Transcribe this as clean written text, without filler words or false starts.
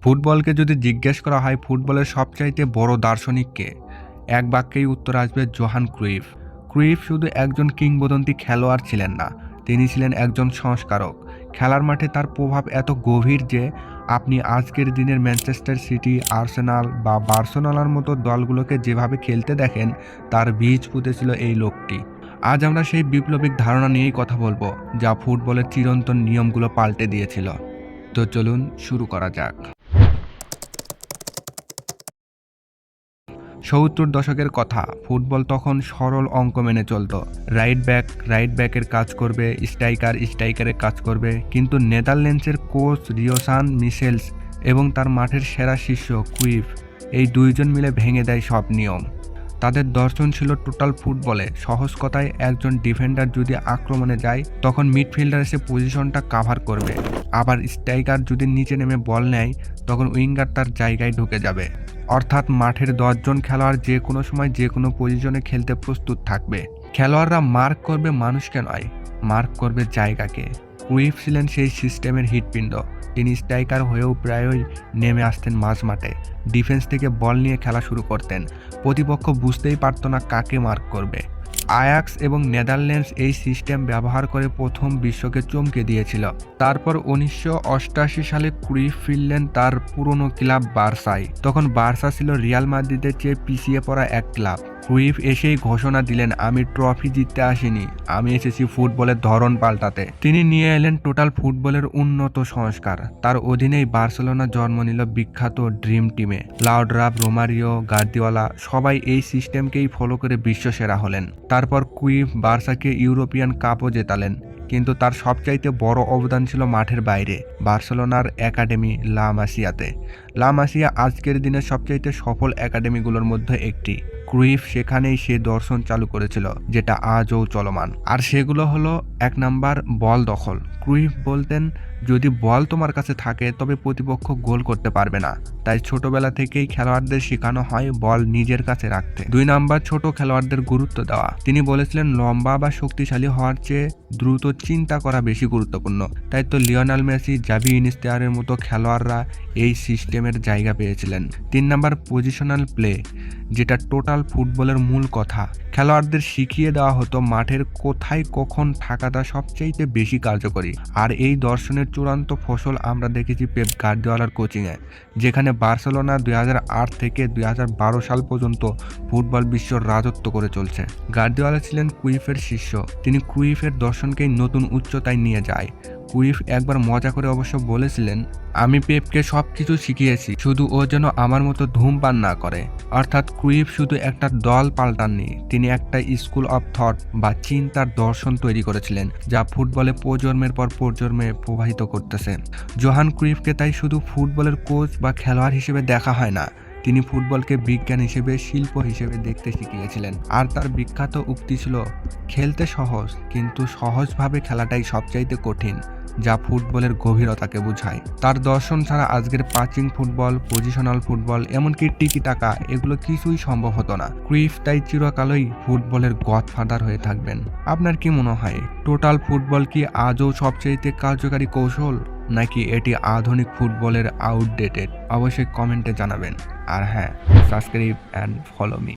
ফুটবলকে যদি জিজ্ঞেস করা হয় ফুটবলের সবচাইতে বড় দার্শনিক কে, এক বাক্যেই উত্তর আসবে জোহান ক্রুইফ। ক্রুইফ শুধু একজন কিংবদন্তি খেলোয়াড় ছিলেন না, তিনি ছিলেন একজন সংস্কারক। খেলার মাঠে তার প্রভাব এত গভীর যে আপনি আজকের দিনের ম্যানচেস্টার সিটি, আর্সেনাল বা বার্সেলোনার মতো দলগুলোকে যেভাবে খেলতে দেখেন, তার বীজ পুঁতেছিল এই লোকটি। আজ আমরা সেই বিপ্লবিক ধারণা নিয়েই কথা বলবো, যা ফুটবলের চিরন্তন নিয়মগুলো পাল্টে দিয়েছিল। তো চলুন শুরু করা যাক। ৭০ দশকের কথা। ফুটবল তখন সরল অঙ্ক মেনে চলত। রাইট ব্যাকের কাজ করবে, স্ট্রাইকারের কাজ করবে। কিন্তু নেদারল্যান্ডসের কোচ রিওসান মিশেলস এবং তার মাঠের সেরা শিষ্য ক্রুইফ, এই দুইজন মিলে ভেঙে দেয় সব নিয়ম। তাদের দর্শন ছিল টোটাল ফুটবলে। সহজ কথায়, একজন ডিফেন্ডার যদি আক্রমণে যায়, তখন মিডফিল্ডার এসে পজিশনটা কাভার করবে। আবার স্ট্রাইকার যদি নিচে নেমে বল নেয়, তখন উইঙ্গার তার জায়গায় ঢুকে যাবে। অর্থাৎ মাঠের 10 জন খেলোয়াড় যে কোনো সময় যে কোনো পজিশনে খেলতে প্রস্তুত থাকবে। খেলোয়াড়রা মার্ক করবে মানুষকে নয়, মার্ক করবে জায়গাকে। ক্রুইফ ছিলেন সেই সিস্টেমের হৃৎপিণ্ড। তিনি স্ট্রাইকার হয়েও প্রায়ই নেমে আসতেন মাঝ মাঠে, ডিফেন্স থেকে বল নিয়ে খেলা শুরু করতেন। প্রতিপক্ষ বুঝতেই পারত না কাকে মার্ক করবে। আয়াক্স এবং নেদারল্যান্ডস এই সিস্টেম ব্যবহার করে প্রথম বিশ্বকে চমকে দিয়েছিল। তারপর ১৯৮৮ সালে ক্রুইফ ফিরলেন তার পুরনো ক্লাব বার্সায়। তখন বার্সা ছিল রিয়াল মাদ্রিদের চেয়ে পিছিয়ে পড়া এক ক্লাব। ক্রুইফ এসেই ঘোষণা দিলেন, আমি ট্রফি জিততে আসিনি, আমি এসেছি ফুটবলের ধরন পাল্টাতে। তিনি নিয়ে এলেন টোটাল ফুটবলের উন্নত সংস্কার। তার অধীনেই বার্সেলোনা জন্ম নিল বিখ্যাত ড্রিম টিমে। লাউডরাফ, রোমারিও, গার্দিওলা সবাই এই সিস্টেমকেই ফলো করে বিশ্বসেরা হলেন। তারপর ক্রুইফ বার্সাকে ইউরোপিয়ান কাপও জেতালেন। কিন্তু তার সবচাইতে বড় অবদান ছিল মাঠের বাইরে, বার্সেলোনার একাডেমি লা মাসিয়াতে। লা মাসিয়া আজকের দিনের সবচাইতে সফল একাডেমিগুলোর মধ্যে একটি। ক্রুইফ সেখানেই সে দর্শন চালু করেছিল, যেটা আজও চলমান। আর সেগুলো হলো, 1 নাম্বার, বল দখল। ক্রুইফ বলতেন, যদি বল তোমার কাছে থাকে তবে প্রতিপক্ষ গোল করতে পারবে না। তাই ছোটবেলা থেকেই খেলোয়াড়দের শেখানো হয় বল নিজের কাছে রাখতে। 2 নাম্বার, ছোট খেলোয়াড়দের গুরুত্ব দেওয়া। তিনি বলেছিলেন, লম্বা বা শক্তিশালী হওয়ার চেয়ে দ্রুত চিন্তা করা বেশি গুরুত্বপূর্ণ। তাই তো লিওনেল মেসি, জাভি ইনিয়েস্তার মতো খেলোয়াড়রা এই সিস্টেমের জায়গা পেয়েছিলেন। 3 নাম্বার, পজিশনাল প্লে, যেটা টোটাল ফুটবলের মূল কথা। খেলোয়াড়দের শিখিয়ে দেওয়া হতো মাঠের কোথায় কখন থাকাটা সবচাইতে বেশি কার্যকরী। আর এই দর্শনের চূড়ান্ত ফসল আমরা দেখেছি পেপ গার্দিওলার কোচিংয়ে, যেখানে বার্সেলোনা 2008 থেকে 2012 সাল পর্যন্ত ফুটবল বিশ্বর রাজত্ব করে চলছে। গার্দিওলা ছিলেন ক্রুইফের শিষ্য। তিনি ক্রুইফের দর্শনকেই নতুন উচ্চতায় নিয়ে যায়। ক্রুইফ একবার মজা করে অবশ্য বলেছিলেন, আমি পেপকে সবকিছু শিখিয়েছি, শুধু ও যেন আমার মতো ধূমপান না করে। অর্থাৎ ক্রুইফ শুধু একটা দল পাল্টাননি, তিনি একটা স্কুল অফ থট বা চিন্তার দর্শন তৈরি করেছিলেন, যা ফুটবলে প্রজন্মের পর প্রজন্মে প্রবাহিত করতেছে। জোহান ক্রুইফকে তাই শুধু ফুটবলের কোচ বা খেলোয়াড় হিসেবে দেখা হয় না, তিনি ফুটবলকে বিজ্ঞান হিসেবে, শিল্প হিসেবে দেখতে শিখিয়েছিলেন। আর তার বিখ্যাত উক্তি ছিল, খেলতে সহজ, কিন্তু সহজভাবে খেলাটাই সবচাইতে কঠিন, যা ফুটবলের গভীরতাকে বোঝায়। তার দর্শন ছাড়া আজকের পাচিং ফুটবল, পজিশনাল ফুটবল, এমনকি টিকি টাকা, এগুলো কিছুই সম্ভব হতো না। ক্রুইফ তাই চিরকালই ফুটবলের গডফাদার হয়ে থাকবেন। আপনার কি মনে হয়, টোটাল ফুটবল কি আজও সবচাইতে কার্যকারী কৌশল, নাকি এটি আধুনিক ফুটবলের আউটডেটেড? অবশ্যই কমেন্টে জানাবেন। আর হ্যাঁ, সাবস্ক্রাইব অ্যান্ড ফলো মি।